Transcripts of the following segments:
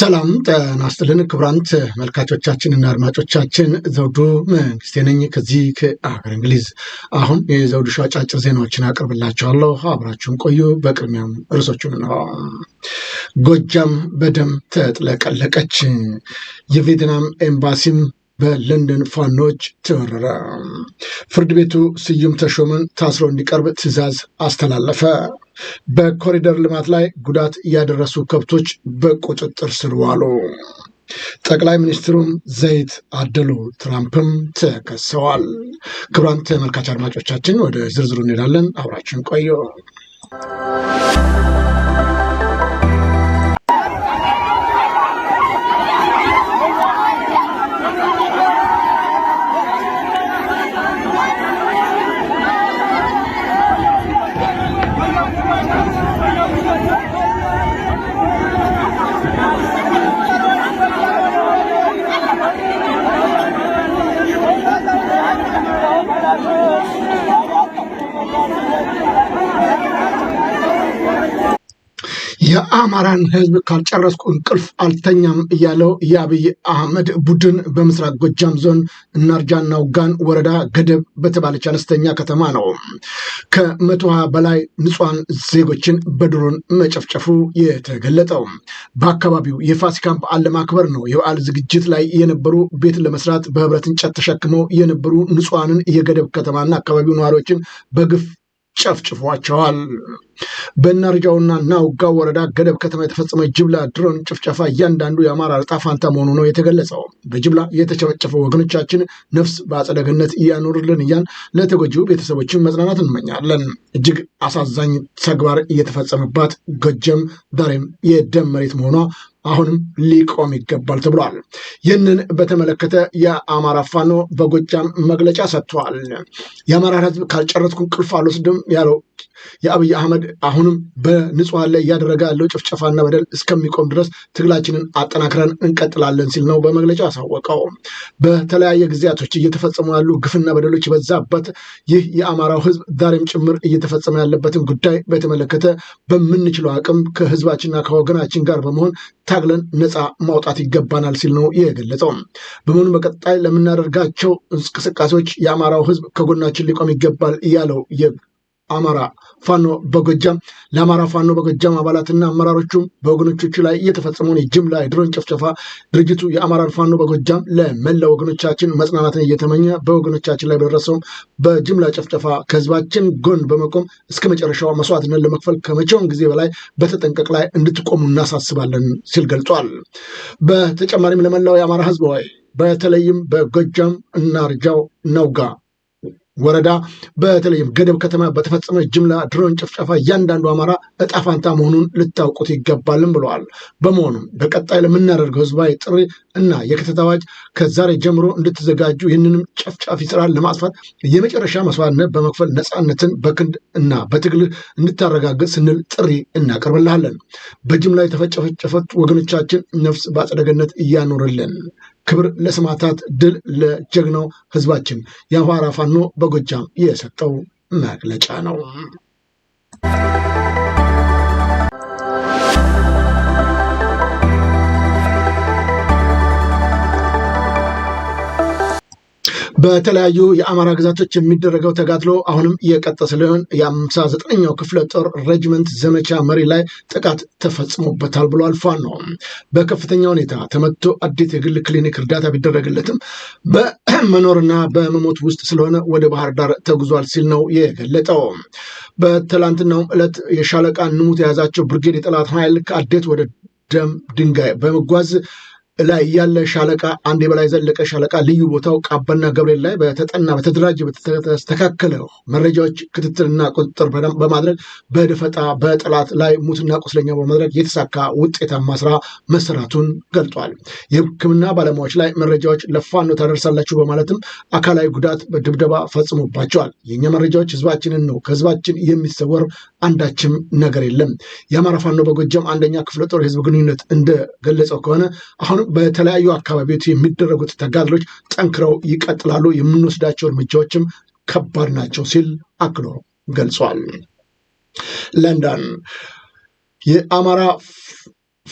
ሰላም ጤና ይስጥልን ክቡራን ተመልካቾቻችንና አድማጮቻችን ዘውዱ መንግስቴ ነኝ ከዚህ ከአገር እንግሊዝ። አሁን የዘውዱ ሾው አጫጭር ዜናዎችን አቀርብላችኋለሁ፣ አብራችሁን ቆዩ። በቅድሚያም ርዕሶቹን ነው። ጎጃም በደም ተጥለቀለቀች። የቬትናም ኤምባሲም በለንደን ፋኖች ተወረረ። ፍርድ ቤቱ ስዩም ተሾመን ታስሮ እንዲቀርብ ትዕዛዝ አስተላለፈ። በኮሪደር ልማት ላይ ጉዳት ያደረሱ ከብቶች በቁጥጥር ስር ዋሉ። ጠቅላይ ሚኒስትሩም ዘይት አደሉ፣ ትራምፕም ተከሰዋል። ክቡራን ተመልካች አድማጮቻችን ወደ ዝርዝሩ እንሄዳለን፣ አብራችን ቆዩ። የአማራን ሕዝብ ካልጨረስኩ እንቅልፍ አልተኛም እያለው የአብይ አህመድ ቡድን በምስራቅ ጎጃም ዞን እናርጃና ውጋን ወረዳ ገደብ በተባለች አነስተኛ ከተማ ነው ከ120 በላይ ንጹሃን ዜጎችን በድሮን መጨፍጨፉ የተገለጠው። በአካባቢው የፋሲካን በዓል ለማክበር ነው የበዓል ዝግጅት ላይ የነበሩ ቤት ለመስራት በህብረት እንጨት ተሸክመው የነበሩ ንጹሃንን የገደብ ከተማና አካባቢው ነዋሪዎችን በግፍ ጨፍጭፏቸዋል። በእናርጃውና ናውጋ ወረዳ ገደብ ከተማ የተፈጸመ ጅምላ ድሮን ጭፍጨፋ እያንዳንዱ የአማራ ዕጣ ፈንታ መሆኑ ነው የተገለጸው። በጅምላ የተጨፈጨፈው ወገኖቻችን ነፍስ በአጸደ ገነት እያኖርልን እያን ለተጎጂው ቤተሰቦችን መጽናናት እንመኛለን። እጅግ አሳዛኝ ተግባር እየተፈጸመባት ጎጃም ዛሬም የደም መሬት መሆኗ አሁንም ሊቆም ይገባል ተብሏል። ይህንን በተመለከተ የአማራ ፋኖ በጎጃም መግለጫ ሰጥቷል። የአማራ ሕዝብ ካልጨረስኩ እንቅልፍ አልወስድም ያለው የአብይ አህመድ አሁንም በንጹሃን ላይ እያደረገ ያለው ጭፍጨፋና በደል እስከሚቆም ድረስ ትግላችንን አጠናክረን እንቀጥላለን ሲል ነው በመግለጫው ያሳወቀው። በተለያየ ጊዜያቶች እየተፈጸሙ ያሉ ግፍና በደሎች የበዛበት ይህ የአማራው ሕዝብ ዛሬም ጭምር እየተፈጸመ ያለበትን ጉዳይ በተመለከተ በምንችለው አቅም ከህዝባችንና ከወገናችን ጋር በመሆን ታግለን ነፃ ማውጣት ይገባናል ሲል ነው የገለጸው። በመሆኑ በቀጣይ ለምናደርጋቸው እንቅስቃሴዎች የአማራው ሕዝብ ከጎናችን ሊቆም ይገባል ያለው አማራ ፋኖ በጎጃም ለአማራ ፋኖ በጎጃም አባላትና አመራሮቹም በወገኖቹ ላይ እየተፈጸመውን የጅምላ የድሮን ጭፍጨፋ ድርጅቱ የአማራ ፋኖ በጎጃም ለመላ ወገኖቻችን መጽናናትን እየተመኘ በወገኖቻችን ላይ በደረሰውም በጅምላ ጭፍጨፋ ከህዝባችን ጎን በመቆም እስከ መጨረሻው መስዋዕትነት ለመክፈል ከመቼውም ጊዜ በላይ በተጠንቀቅ ላይ እንድትቆሙ እናሳስባለን ሲል ገልጿል። በተጨማሪም ለመላው የአማራ ህዝብ ወይ በተለይም በጎጃም እናርጃው ናውጋ ወረዳ በተለይም ገደብ ከተማ በተፈጸመ ጅምላ ድሮን ጭፍጨፋ እያንዳንዱ አማራ ዕጣ ፈንታ መሆኑን ልታውቁት ይገባልም ብለዋል። በመሆኑም በቀጣይ ለምናደርገው ህዝባዊ ጥሪ እና የክተት አዋጅ ከዛሬ ጀምሮ እንድትዘጋጁ ይህንንም ጨፍጫፊ ስራን ለማጥፋት የመጨረሻ መስዋዕትነት በመክፈል ነፃነትን በክንድ እና በትግል እንድታረጋግጥ ስንል ጥሪ እናቀርብልሃለን። በጅምላ የተጨፈጨፉት ወገኖቻችን ነፍስ በአጸደ ገነት እያኖርልን። ክብር ለሰማዕታት፣ ድል ለጀግናው ህዝባችን። የአማራ ፋኖ በጎጃም የሰጠው መግለጫ ነው። በተለያዩ የአማራ ግዛቶች የሚደረገው ተጋድሎ አሁንም የቀጠለ ሲሆን የ59ኛው ክፍለ ጦር ሬጅመንት ዘመቻ መሪ ላይ ጥቃት ተፈጽሞበታል ብሏል። ፋኖ በከፍተኛ ሁኔታ ተመቶ አዲስ የግል ክሊኒክ እርዳታ ቢደረግለትም በመኖርና በመሞት ውስጥ ስለሆነ ወደ ባህር ዳር ተጉዟል ሲል ነው የገለጠው። በትላንትናውም ዕለት የሻለቃ ንሙት የያዛቸው ብርጌድ የጠላት ኃይል ከአዴት ወደ ደም ድንጋይ በመጓዝ ላይ ያለ ሻለቃ አንድ የበላይ ዘለቀ ሻለቃ ልዩ ቦታው ቃበና ገብርኤል ላይ በተጠና በተደራጀ በተስተካከለ መረጃዎች ክትትልና ቁጥጥር በማድረግ በደፈጣ በጠላት ላይ ሙትና ቁስለኛ በማድረግ የተሳካ ውጤታማ ስራ መሰራቱን ገልጧል። የሕክምና ባለሙያዎች ላይ መረጃዎች ለፋኖ ታደርሳላችሁ በማለትም አካላዊ ጉዳት በድብደባ ፈጽሞባቸዋል። የኛ መረጃዎች ህዝባችንን ነው፣ ከህዝባችን የሚሰወር አንዳችም ነገር የለም። የአማራ ፋኖ በጎጃም አንደኛ ክፍለ ጦር የህዝብ ግንኙነት እንደገለጸው ከሆነ አሁን በተለያዩ አካባቢዎች የሚደረጉት ተጋድሎች ጠንክረው ይቀጥላሉ፣ የምንወስዳቸው እርምጃዎችም ከባድ ናቸው ሲል አክሎ ገልጿል። ለንደን የአማራ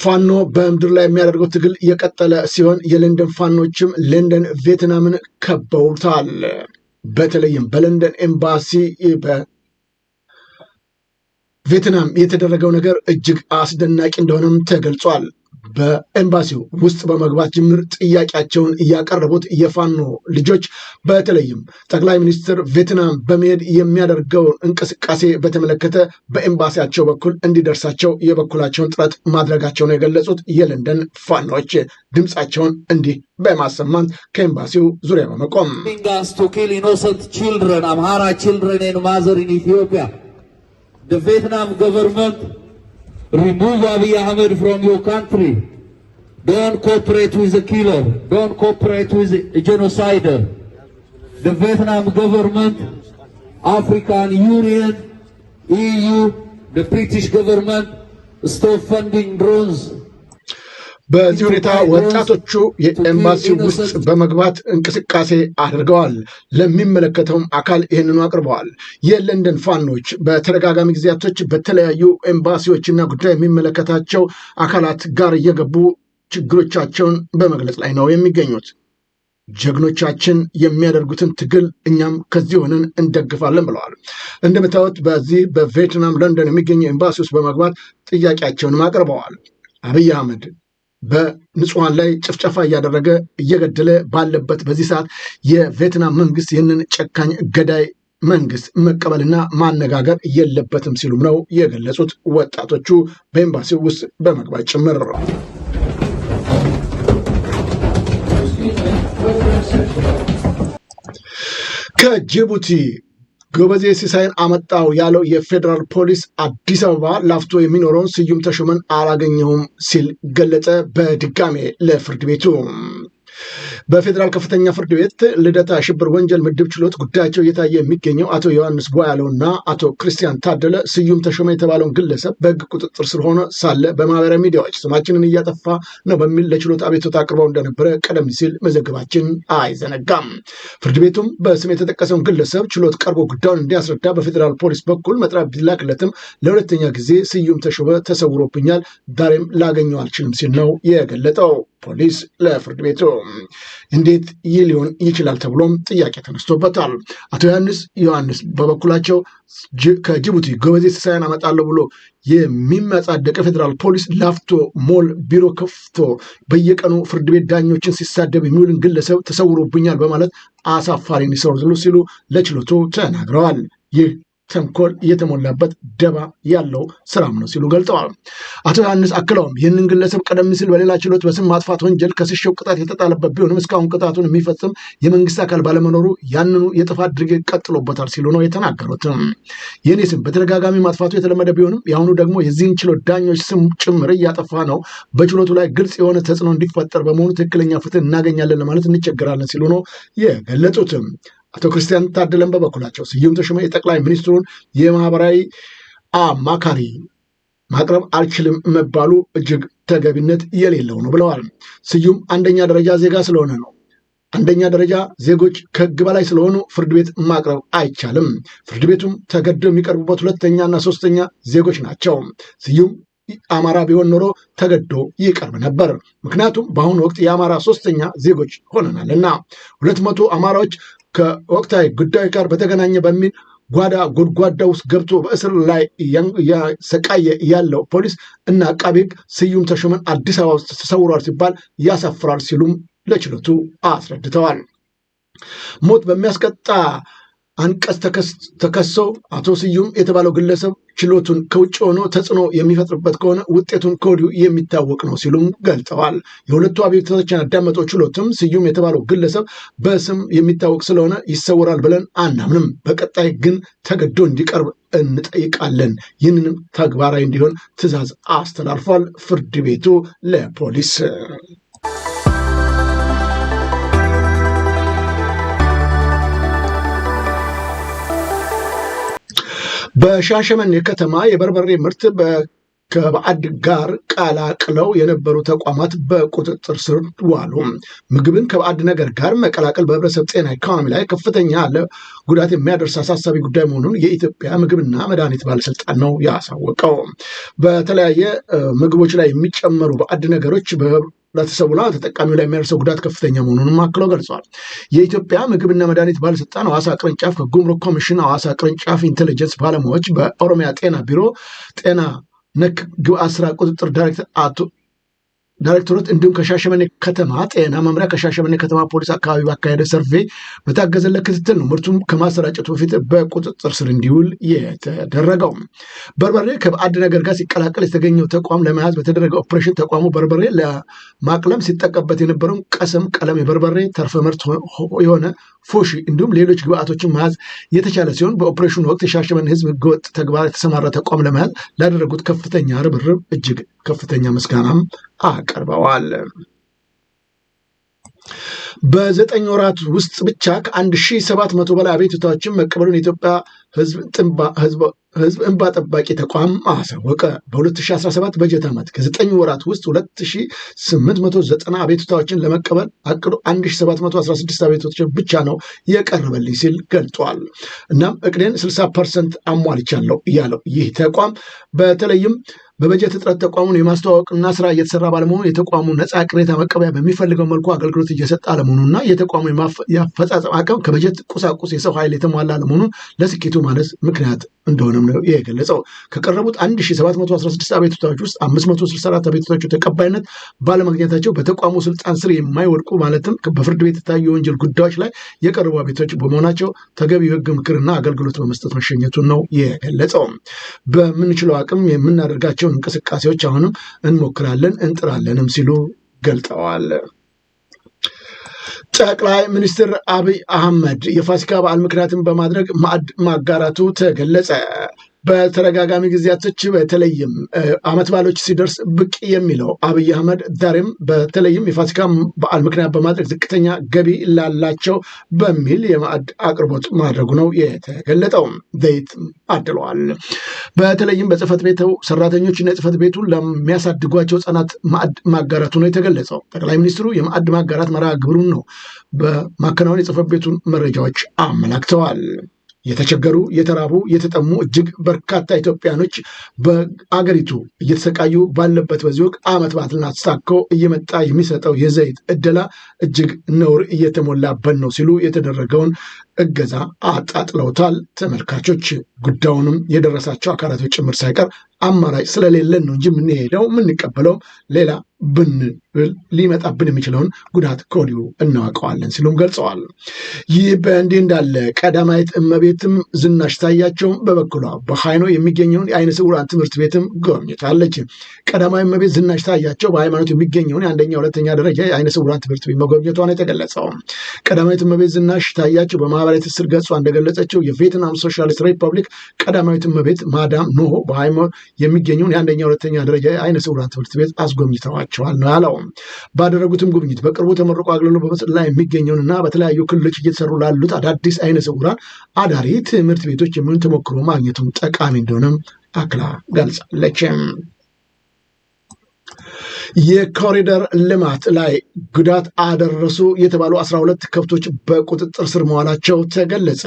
ፋኖ በምድር ላይ የሚያደርገው ትግል የቀጠለ ሲሆን የለንደን ፋኖችም ለንደን ቬትናምን ከበውታል። በተለይም በለንደን ኤምባሲ በቬትናም የተደረገው ነገር እጅግ አስደናቂ እንደሆነም ተገልጿል። በኤምባሲው ውስጥ በመግባት ጅምር ጥያቄያቸውን እያቀረቡት የፋኖ ልጆች በተለይም ጠቅላይ ሚኒስትር ቬትናም በመሄድ የሚያደርገውን እንቅስቃሴ በተመለከተ በኤምባሲያቸው በኩል እንዲደርሳቸው የበኩላቸውን ጥረት ማድረጋቸውን የገለጹት የለንደን ፋኖች ድምፃቸውን እንዲህ በማሰማት ከኤምባሲው ዙሪያ በመቆም The Vietnam government remove Abiy Ahmed from your country. Don't cooperate with the killer. Don't cooperate with the genocider. The Vietnam government, African Union, EU, the British government stop funding drones. በዚህ ሁኔታ ወጣቶቹ የኤምባሲው ውስጥ በመግባት እንቅስቃሴ አድርገዋል። ለሚመለከተውም አካል ይህንኑ አቅርበዋል። የለንደን ፋኖች በተደጋጋሚ ጊዜያቶች በተለያዩ ኤምባሲዎችና ጉዳይ የሚመለከታቸው አካላት ጋር እየገቡ ችግሮቻቸውን በመግለጽ ላይ ነው የሚገኙት። ጀግኖቻችን የሚያደርጉትን ትግል እኛም ከዚህ ሆነን እንደግፋለን ብለዋል። እንደምታዩት በዚህ በቬትናም ለንደን የሚገኘው ኤምባሲ ውስጥ በመግባት ጥያቄያቸውን አቅርበዋል። አብይ አህመድ በንጹሃን ላይ ጭፍጨፋ እያደረገ እየገደለ ባለበት በዚህ ሰዓት የቬትናም መንግስት ይህንን ጨካኝ ገዳይ መንግስት መቀበልና ማነጋገር የለበትም ሲሉም ነው የገለጹት ወጣቶቹ በኤምባሲው ውስጥ በመግባት ጭምር። ከጅቡቲ ጎበዜ ሲሳይን አመጣው ያለው የፌዴራል ፖሊስ አዲስ አበባ ላፍቶ የሚኖረውን ስዩም ተሾመን አላገኘውም ሲል ገለጸ። በድጋሜ ለፍርድ ቤቱ በፌዴራል ከፍተኛ ፍርድ ቤት ልደታ ሽብር ወንጀል ምድብ ችሎት ጉዳያቸው እየታየ የሚገኘው አቶ ዮሐንስ ቧያለውና አቶ ክርስቲያን ታደለ ስዩም ተሾመ የተባለውን ግለሰብ በሕግ ቁጥጥር ስር ሆኖ ሳለ በማህበራዊ ሚዲያዎች ስማችንን እያጠፋ ነው በሚል ለችሎት አቤቱታ አቅርበው እንደነበረ ቀደም ሲል መዘገባችን አይዘነጋም። ፍርድ ቤቱም በስም የተጠቀሰውን ግለሰብ ችሎት ቀርቦ ጉዳዩን እንዲያስረዳ በፌዴራል ፖሊስ በኩል መጥሪያ ቢላክለትም ለሁለተኛ ጊዜ ስዩም ተሾመ ተሰውሮብኛል፣ ዛሬም ላገኘው አልችልም ሲል ነው የገለጠው። ፖሊስ ለፍርድ ቤቱ እንዴት ይህ ሊሆን ይችላል ተብሎም ጥያቄ ተነስቶበታል። አቶ ዮሐንስ በበኩላቸው ከጅቡቲ ጎበዜ ሲሳይን አመጣለሁ ብሎ የሚመጻደቅ ፌዴራል ፖሊስ ላፍቶ ሞል ቢሮ ከፍቶ በየቀኑ ፍርድ ቤት ዳኞችን ሲሳደብ የሚውልን ግለሰብ ተሰውሮብኛል በማለት አሳፋሪን ይሰሩ ሲሉ ለችሎቱ ተናግረዋል። ይህ ተንኮል የተሞላበት ደባ ያለው ስራም ነው ሲሉ ገልጠዋል። አቶ ዮሐንስ አክለውም ይህንን ግለሰብ ቀደም ሲል በሌላ ችሎት በስም ማጥፋት ወንጀል ከስሸው ቅጣት የተጣለበት ቢሆንም እስካሁን ቅጣቱን የሚፈጽም የመንግስት አካል ባለመኖሩ ያንኑ የጥፋት ድርጊት ቀጥሎበታል ሲሉ ነው የተናገሩት። የኔ ስም በተደጋጋሚ ማጥፋቱ የተለመደ ቢሆንም የአሁኑ ደግሞ የዚህን ችሎት ዳኞች ስም ጭምር እያጠፋ ነው። በችሎቱ ላይ ግልጽ የሆነ ተጽዕኖ እንዲፈጠር በመሆኑ ትክክለኛ ፍትህ እናገኛለን ለማለት እንቸገራለን ሲሉ ነው የገለጹትም። አቶ ክርስቲያን ታደለን በበኩላቸው ስዩም ተሾመ የጠቅላይ ሚኒስትሩን የማህበራዊ አማካሪ ማቅረብ አልችልም መባሉ እጅግ ተገቢነት የሌለው ነው ብለዋል። ስዩም አንደኛ ደረጃ ዜጋ ስለሆነ ነው። አንደኛ ደረጃ ዜጎች ከህግ በላይ ስለሆኑ ፍርድ ቤት ማቅረብ አይቻልም። ፍርድ ቤቱም ተገደው የሚቀርቡበት ሁለተኛና ሶስተኛ ዜጎች ናቸው። ስዩም አማራ ቢሆን ኖሮ ተገዶ ይቀርብ ነበር። ምክንያቱም በአሁኑ ወቅት የአማራ ሶስተኛ ዜጎች ሆነናልና 200 አማራዎች ከወቅታዊ ጉዳዮች ጋር በተገናኘ በሚል ጓዳ ጎድጓዳ ውስጥ ገብቶ በእስር ላይ ያሰቃየ ያለው ፖሊስ እና አቃቤ ሕግ ስዩም ተሾመን አዲስ አበባ ውስጥ ተሰውሯል ሲባል ያሳፍራል ሲሉም ለችሎቱ አስረድተዋል። ሞት በሚያስቀጣ አንቀጽ ተከሰው አቶ ስዩም የተባለው ግለሰብ ችሎቱን ከውጭ ሆኖ ተጽዕኖ የሚፈጥርበት ከሆነ ውጤቱን ከወዲሁ የሚታወቅ ነው ሲሉም ገልጸዋል። የሁለቱ አቤቱታዎችን ያዳመጠው ችሎትም ስዩም የተባለው ግለሰብ በስም የሚታወቅ ስለሆነ ይሰወራል ብለን አናምንም፣ በቀጣይ ግን ተገዶ እንዲቀርብ እንጠይቃለን። ይህንንም ተግባራዊ እንዲሆን ትዕዛዝ አስተላልፏል ፍርድ ቤቱ ለፖሊስ። በሻሸመኔ ከተማ የበርበሬ ምርት ከባዕድ ጋር ቀላቅለው የነበሩ ተቋማት በቁጥጥር ስር ዋሉ። ምግብን ከባዕድ ነገር ጋር መቀላቀል በህብረተሰብ ጤና ኢኮኖሚ ላይ ከፍተኛ ጉዳት የሚያደርስ አሳሳቢ ጉዳይ መሆኑን የኢትዮጵያ ምግብና መድኃኒት ባለስልጣን ነው ያሳወቀው። በተለያየ ምግቦች ላይ የሚጨመሩ ባዕድ ነገሮች ለተሰቡላ ተጠቃሚው ላይ የሚያደርሰው ጉዳት ከፍተኛ መሆኑንም አክለው ገልጸዋል። የኢትዮጵያ ምግብና መድኃኒት ባለስልጣን ሐዋሳ ቅርንጫፍ ከጉምሩክ ኮሚሽን ሐዋሳ ቅርንጫፍ ኢንቴሊጀንስ ባለሙያዎች በኦሮሚያ ጤና ቢሮ ጤና ነክ ግብአት ስራ ቁጥጥር ዳይሬክተሮት እንዲሁም ከሻሸመኔ ከተማ ጤና መምሪያ ከሻሸመኔ ከተማ ፖሊስ አካባቢ ባካሄደ ሰርቬይ በታገዘለት ክትትል ነው ምርቱም ከማሰራጨቱ በፊት በቁጥጥር ስር እንዲውል የተደረገው። በርበሬ ከባዕድ ነገር ጋር ሲቀላቀል የተገኘው ተቋም ለመያዝ በተደረገ ኦፕሬሽን ተቋሙ በርበሬ ለማቅለም ሲጠቀምበት የነበረውን ቀሰም ቀለም የበርበሬ ተርፈ ምርት የሆነ ፎሺ እንዲሁም ሌሎች ግብአቶችን መያዝ የተቻለ ሲሆን በኦፕሬሽኑ ወቅት የሻሸመኔ ህዝብ ህገወጥ ተግባር የተሰማራ ተቋም ለመያዝ ላደረጉት ከፍተኛ ርብርብ እጅግ ከፍተኛ ምስጋናም አቀርበዋል። በ9 ወራት ውስጥ ብቻ ከ1700 በላይ አቤቱታዎችን መቀበሉን የኢትዮጵያ ህዝብ እንባ ጠባቂ ተቋም አሳወቀ። በ2017 በጀት ዓመት ከ9 ወራት ውስጥ 2890 አቤቱታዎችን ለመቀበል አቅዶ 1716 አቤቱታዎችን ብቻ ነው የቀረበልኝ ሲል ገልጧል። እናም እቅዴን 60% አሟልቻለሁ ያለው ይህ ተቋም በተለይም በበጀት እጥረት ተቋሙን የማስተዋወቅና ስራ እየተሰራ ባለመሆኑ የተቋሙ ነፃ ቅሬታ መቀበያ በሚፈልገው መልኩ አገልግሎት እየሰጠ አለመሆኑና የተቋሙ የአፈጻጸም አቅም ከበጀት ቁሳቁስ የሰው ኃይል የተሟላ አለመሆኑ ለስኬቱ ማለት ምክንያት እንደሆነም ነው የገለጸው። ከቀረቡት 1716 አቤቱታዎች ውስጥ 564 አቤቱታዎች ተቀባይነት ባለማግኘታቸው በተቋሙ ስልጣን ስር የማይወድቁ ማለትም በፍርድ ቤት የታዩ የወንጀል ጉዳዮች ላይ የቀረቡ አቤቱታዎች በመሆናቸው ተገቢ የህግ ምክርና አገልግሎት በመስጠት መሸኘቱን ነው የገለጸው። በምንችለው አቅም የምናደርጋቸው እንቅስቃሴዎች አሁንም እንሞክራለን እንጥራለንም ሲሉ ገልጠዋል። ጠቅላይ ሚኒስትር አብይ አህመድ የፋሲካ በዓል ምክንያትን በማድረግ ማዕድ ማጋራቱ ተገለጸ። በተደጋጋሚ ጊዜያቶች በተለይም አመት በዓሎች ሲደርስ ብቅ የሚለው አብይ አህመድ ዛሬም በተለይም የፋሲካ በዓል ምክንያት በማድረግ ዝቅተኛ ገቢ ላላቸው በሚል የማዕድ አቅርቦት ማድረጉ ነው የተገለጠው። ዘይት አድለዋል። በተለይም በጽህፈት ቤቱ ሰራተኞችና የጽህፈት ቤቱን ለሚያሳድጓቸው ህጻናት ማዕድ ማጋራቱ ነው የተገለጸው። ጠቅላይ ሚኒስትሩ የማዕድ ማጋራት መርሃ ግብሩን ነው በማከናወን የጽህፈት ቤቱን መረጃዎች አመላክተዋል። የተቸገሩ የተራቡ የተጠሙ እጅግ በርካታ ኢትዮጵያኖች በአገሪቱ እየተሰቃዩ ባለበት በዚህ ወቅት አመት በዓልን አስታኮ እየመጣ የሚሰጠው የዘይት እደላ እጅግ ነውር እየተሞላበት ነው ሲሉ የተደረገውን እገዛ አጣጥለውታል። ተመልካቾች ጉዳዩንም የደረሳቸው አካላቶች ጭምር ሳይቀር አማራጭ ስለሌለን ነው እንጂ የምንሄደው የምንቀበለው ሌላ ሊመጣብን የሚችለውን ጉዳት ከወዲሁ እናውቀዋለን ሲሉም ገልጸዋል። ይህ በእንዲህ እንዳለ ቀዳማዊት እመቤትም ዝናሽ ታያቸው በበኩሏ በሃይኖ የሚገኘውን የአይነ ስውራን ትምህርት ቤትም ጎብኝታለች። ቀዳማዊ እመቤት ዝናሽ ታያቸው በሃይማኖት የሚገኘውን የአንደኛ ሁለተኛ ደረጃ የአይነ ስውራን ትምህርት ቤት መጎብኘቷን የተገለጸው ቀዳማዊት እመቤት ዝናሽ ታያቸው በማህበራዊ ትስስር ገጿ እንደገለጸችው የቪየትናም ሶሻሊስት ሪፐብሊክ ቀዳማዊት እመቤት ማዳም ኖሆ በሃይማኖት የሚገኘውን የአንደኛ ሁለተኛ ደረጃ የአይነ ስውራን ትምህርት ቤት አስጎብኝተዋቸዋል ነው ያለው። ባደረጉትም ጉብኝት በቅርቡ ተመርቆ አገልግሎት በመስጠት ላይ የሚገኘውንና በተለያዩ ክልሎች እየተሰሩ ላሉት አዳዲስ አይነ ስውራን አዳሪ ትምህርት ቤቶች የሚሆን ተሞክሮ ማግኘቱም ጠቃሚ እንደሆነም አክላ ገልጻለች። የኮሪደር ልማት ላይ ጉዳት አደረሱ የተባሉ 12 ከብቶች በቁጥጥር ስር መዋላቸው ተገለጸ።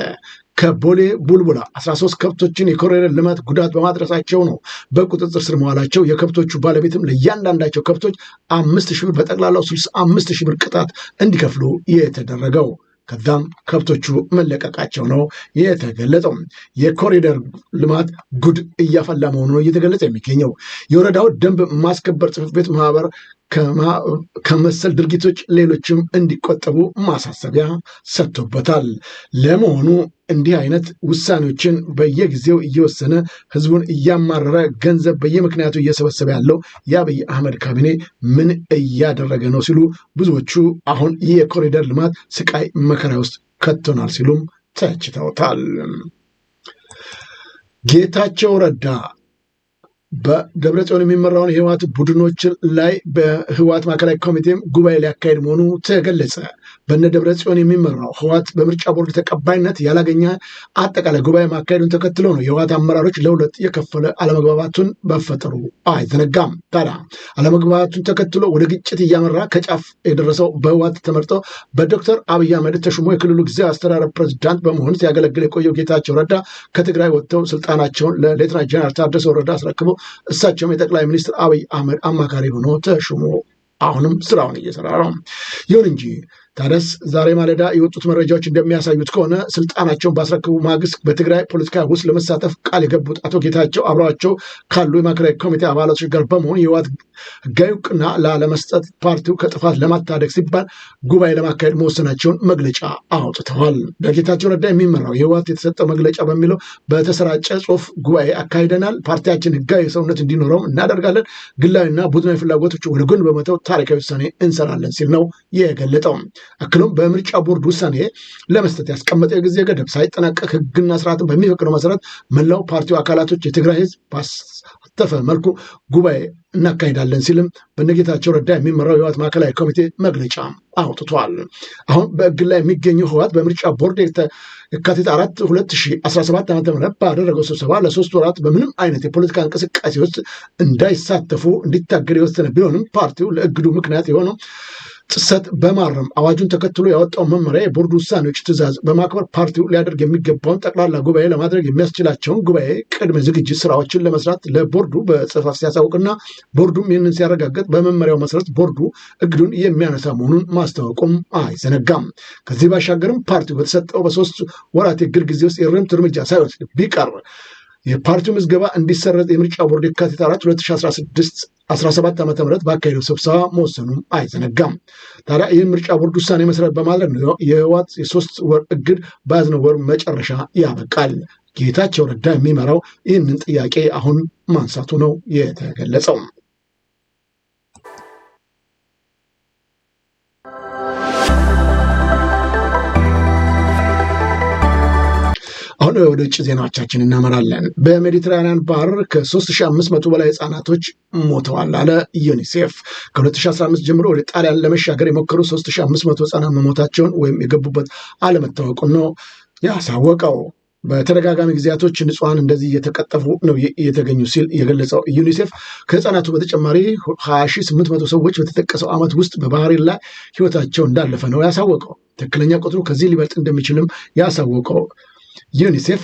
ከቦሌ ቡልቡላ 13 ከብቶችን የኮሪደር ልማት ጉዳት በማድረሳቸው ነው በቁጥጥር ስር መዋላቸው። የከብቶቹ ባለቤትም ለእያንዳንዳቸው ከብቶች 5,000 ብር በጠቅላላው 65,000 ብር ቅጣት እንዲከፍሉ የተደረገው። ከዛም ከብቶቹ መለቀቃቸው ነው የተገለጸው። የኮሪደር ልማት ጉድ እያፈላ መሆኑ ነው እየተገለጸ የሚገኘው። የወረዳው ደንብ ማስከበር ጽሕፈት ቤት ማህበር ከመሰል ድርጊቶች ሌሎችም እንዲቆጠቡ ማሳሰቢያ ሰጥቶበታል። ለመሆኑ እንዲህ አይነት ውሳኔዎችን በየጊዜው እየወሰነ ህዝቡን እያማረረ ገንዘብ በየምክንያቱ እየሰበሰበ ያለው የአብይ አህመድ ካቢኔ ምን እያደረገ ነው ሲሉ ብዙዎቹ አሁን ይህ የኮሪደር ልማት ስቃይ መከራ ውስጥ ከቶናል ሲሉም ተችተውታል። ጌታቸው ረዳ በደብረጽዮን የሚመራውን የህወሓት ቡድኖች ላይ በህወሓት ማዕከላዊ ኮሚቴም ጉባኤ ሊያካሄድ መሆኑ ተገለጸ። በነ ደብረጽዮን የሚመራው ህወሓት በምርጫ ቦርድ ተቀባይነት ያላገኘ አጠቃላይ ጉባኤ ማካሄዱን ተከትሎ ነው የህወሓት አመራሮች ለሁለት የከፈለ አለመግባባቱን በፈጠሩ አይዘነጋም። ታዲያ አለመግባባቱን ተከትሎ ወደ ግጭት እያመራ ከጫፍ የደረሰው በህወሓት ተመርጠው በዶክተር አብይ አህመድ ተሹሞ የክልሉ ጊዜያዊ አስተዳደር ፕሬዝዳንት በመሆን ሲያገለግል የቆየው ጌታቸው ረዳ ከትግራይ ወጥተው ስልጣናቸውን ለሌተና ጀነራል ታደሰ ወረደ አስረክበው እሳቸውም የጠቅላይ ሚኒስትር አብይ አህመድ አማካሪ ሆኖ ተሹሞ አሁንም ስራውን እየሰራ ነው። ይሁን እንጂ ታደስ ዛሬ ማለዳ የወጡት መረጃዎች እንደሚያሳዩት ከሆነ ስልጣናቸውን ባስረክቡ ማግስት በትግራይ ፖለቲካ ውስጥ ለመሳተፍ ቃል የገቡት አቶ ጌታቸው አብረዋቸው ካሉ የማዕከላዊ ኮሚቴ አባላቶች ጋር በመሆን የህወሓት ህጋዊ እውቅና ላለመስጠት ፓርቲው ከጥፋት ለማታደግ ሲባል ጉባኤ ለማካሄድ መወሰናቸውን መግለጫ አውጥተዋል። በጌታቸው ረዳ የሚመራው የህወሓት የተሰጠው መግለጫ በሚለው በተሰራጨ ጽሁፍ ጉባኤ አካሂደናል፣ ፓርቲያችን ህጋዊ ሰውነት እንዲኖረውም እናደርጋለን፣ ግላዊና ቡድናዊ ፍላጎቶች ወደ ጎን በመተው ታሪካዊ ውሳኔ እንሰራለን ሲል ነው የገለጠው። አክሎም በምርጫ ቦርድ ውሳኔ ለመስጠት ያስቀመጠው የጊዜ ገደብ ሳይጠናቀቅ ህግና ስርዓትን በሚፈቅደው መሰረት መላው ፓርቲው አካላቶች የትግራይ ህዝብ ባሳተፈ መልኩ ጉባኤ እናካሄዳለን ሲልም በነጌታቸው ረዳ የሚመራው የህወሓት ማዕከላዊ ኮሚቴ መግለጫ አውጥቷል። አሁን በእግድ ላይ የሚገኘው ህወሓት በምርጫ ቦርድ የካቲት 4 2017 ዓ.ም ባደረገው ስብሰባ ለ3 ወራት በምንም አይነት የፖለቲካ እንቅስቃሴ ውስጥ እንዳይሳተፉ እንዲታገድ የወሰነ ቢሆንም ፓርቲው ለእግዱ ምክንያት የሆነው ጥሰት በማረም አዋጁን ተከትሎ ያወጣው መመሪያ የቦርዱ ውሳኔዎች ትዕዛዝ በማክበር ፓርቲው ሊያደርግ የሚገባውን ጠቅላላ ጉባኤ ለማድረግ የሚያስችላቸውን ጉባኤ ቅድመ ዝግጅት ስራዎችን ለመስራት ለቦርዱ በጽሑፍ ሲያሳውቅና ቦርዱም ይህንን ሲያረጋግጥ በመመሪያው መሰረት ቦርዱ እግዱን የሚያነሳ መሆኑን ማስታወቁም አይዘነጋም። ከዚህ ባሻገርም ፓርቲው በተሰጠው በ3 ወራት የእግድ ጊዜ ውስጥ የእርምት እርምጃ ሳይወስድ ቢቀር የፓርቲው ምዝገባ እንዲሰረዝ የምርጫ ቦርድ የካቲት 4 2017 ዓ.ም ባካሄደው ስብሰባ መወሰኑም አይዘነጋም። ታዲያ ይህን ምርጫ ቦርድ ውሳኔ መሰረት በማድረግ ነው የህወሓት የ3 ወር እግድ በያዝነው ወር መጨረሻ ያበቃል። ጌታቸው ረዳ የሚመራው ይህንን ጥያቄ አሁን ማንሳቱ ነው የተገለጸው። አሁን ወደ ውጭ ዜናዎቻችን እናመራለን። በሜዲትራኒያን ባህር ከ3500 በላይ ህጻናቶች ሞተዋል አለ ዩኒሴፍ። ከ2015 ጀምሮ ወደ ጣሊያን ለመሻገር የሞከሩ 3500 ህጻናት መሞታቸውን ወይም የገቡበት አለመታወቁን ነው ያሳወቀው። በተደጋጋሚ ጊዜያቶች ንጹሐን እንደዚህ እየተቀጠፉ ነው እየተገኙ ሲል የገለጸው ዩኒሴፍ ከህፃናቱ በተጨማሪ 20800 ሰዎች በተጠቀሰው ዓመት ውስጥ በባህሬን ላይ ህይወታቸው እንዳለፈ ነው ያሳወቀው። ትክክለኛ ቁጥሩ ከዚህ ሊበልጥ እንደሚችልም ያሳወቀው ዩኒሴፍ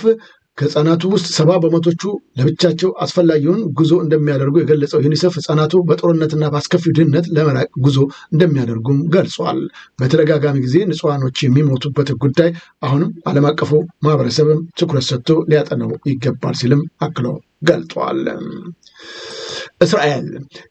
ከህፃናቱ ውስጥ 70% ለብቻቸው አስፈላጊውን ጉዞ እንደሚያደርጉ የገለጸው ዩኒሴፍ ህፃናቱ በጦርነትና በአስከፊው ድህነት ለመራቅ ጉዞ እንደሚያደርጉም ገልጿል። በተደጋጋሚ ጊዜ ንጹሐኖች የሚሞቱበት ጉዳይ አሁንም ዓለም አቀፉ ማህበረሰብም ትኩረት ሰጥቶ ሊያጠናው ይገባል ሲልም አክሎ ገልጧል። እስራኤል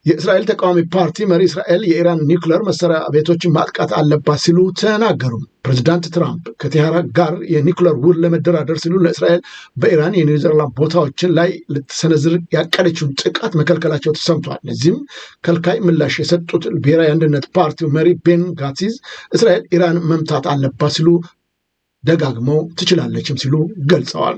የእስራኤል ተቃዋሚ ፓርቲ መሪ እስራኤል የኢራን ኒውክሌር መሳሪያ ቤቶችን ማጥቃት አለባት ሲሉ ተናገሩ። ፕሬዚዳንት ትራምፕ ከቴህራን ጋር የኒውክሌር ውል ለመደራደር ሲሉ ለእስራኤል በኢራን የኒውዚላንድ ቦታዎችን ላይ ልትሰነዝር ያቀደችውን ጥቃት መከልከላቸው ተሰምቷል። ለዚህም ከልካይ ምላሽ የሰጡት ብሔራዊ አንድነት ፓርቲው መሪ ቤን ጋትዝ እስራኤል ኢራን መምታት አለባት ሲሉ ደጋግመው ትችላለችም ሲሉ ገልጸዋል።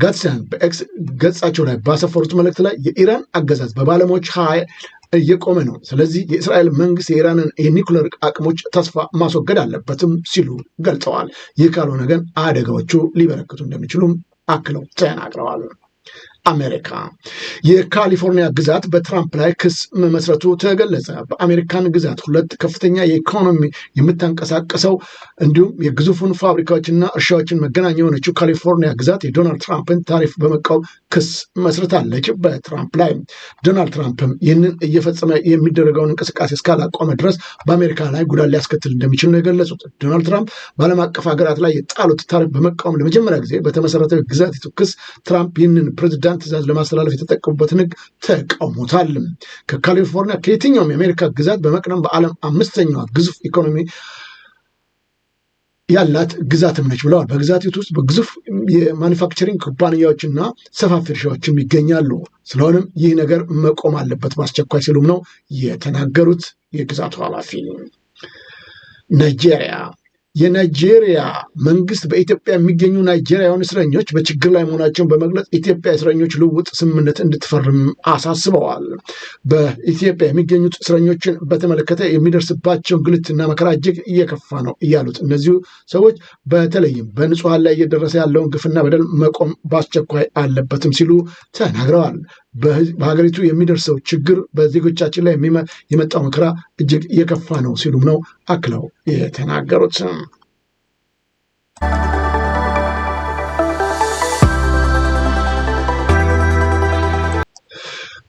ጋትሲያን በኤክስ ገጻቸው ላይ ባሰፈሩት መልእክት ላይ የኢራን አገዛዝ በባለሙያዎች ኃይል እየቆመ ነው፣ ስለዚህ የእስራኤል መንግስት የኢራንን የኒውክሌር አቅሞች ተስፋ ማስወገድ አለበትም ሲሉ ገልጸዋል። ይህ ካልሆነ ግን አደጋዎቹ ሊበረክቱ እንደሚችሉም አክለው ተናግረዋል። አሜሪካ የካሊፎርኒያ ግዛት በትራምፕ ላይ ክስ መመስረቱ ተገለጸ። በአሜሪካን ግዛት 2 ከፍተኛ የኢኮኖሚ የምታንቀሳቀሰው እንዲሁም የግዙፉን ፋብሪካዎችና እርሻዎችን መገናኛ የሆነችው ካሊፎርኒያ ግዛት የዶናልድ ትራምፕን ታሪፍ በመቃወም ክስ መስርታለች በትራምፕ ላይ። ዶናልድ ትራምፕም ይህንን እየፈጸመ የሚደረገውን እንቅስቃሴ እስካላቆመ ድረስ በአሜሪካ ላይ ጉዳት ሊያስከትል እንደሚችል ነው የገለጹት። ዶናልድ ትራምፕ በዓለም አቀፍ ሀገራት ላይ የጣሉት ታሪፍ በመቃወም ለመጀመሪያ ጊዜ በተመሰረተው ግዛቲቱ ክስ ትራምፕ ይህንን ፕሬዚዳንት ትዕዛዝ ለማስተላለፍ የተጠቀሙበትን ሕግ ተቃውሞታል። ከካሊፎርኒያ ከየትኛውም የአሜሪካ ግዛት በመቅደም በዓለም 5ኛዋ ግዙፍ ኢኮኖሚ ያላት ግዛትም ነች ብለዋል። በግዛቲቱ ውስጥ በግዙፍ የማኒፋክቸሪንግ ኩባንያዎችና ሰፋፊ እርሻዎችም ይገኛሉ። ስለሆነም ይህ ነገር መቆም አለበት በአስቸኳይ ሲሉም ነው የተናገሩት የግዛቱ ኃላፊ። ናይጄሪያ የናይጄሪያ መንግስት በኢትዮጵያ የሚገኙ ናይጄሪያውያን እስረኞች በችግር ላይ መሆናቸውን በመግለጽ ኢትዮጵያ እስረኞች ልውውጥ ስምምነት እንድትፈርም አሳስበዋል። በኢትዮጵያ የሚገኙት እስረኞችን በተመለከተ የሚደርስባቸው እንግልትና መከራ እጅግ እየከፋ ነው ያሉት እነዚሁ ሰዎች በተለይም በንጹሐን ላይ እየደረሰ ያለውን ግፍና በደል መቆም በአስቸኳይ አለበትም ሲሉ ተናግረዋል። በሀገሪቱ የሚደርሰው ችግር በዜጎቻችን ላይ የመጣው መከራ እጅግ የከፋ ነው ሲሉም ነው አክለው የተናገሩት።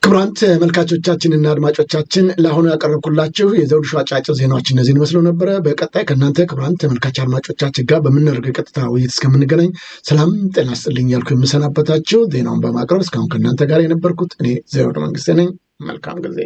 ክቡራን ተመልካቾቻችንና አድማጮቻችን ለአሁኑ ያቀረብኩላችሁ የዘውዱ ሾው አጫጭር ዜናዎች እነዚህን መስለው ነበረ። በቀጣይ ከእናንተ ክቡራን ተመልካች አድማጮቻችን ጋር በምናደርገው የቀጥታ ውይይት እስከምንገናኝ ሰላም ጤና ይስጥልኝ ያልኩ የምሰናበታችሁ ዜናውን በማቅረብ እስካሁን ከእናንተ ጋር የነበርኩት እኔ ዘውዱ መንግስቴ ነኝ። መልካም ጊዜ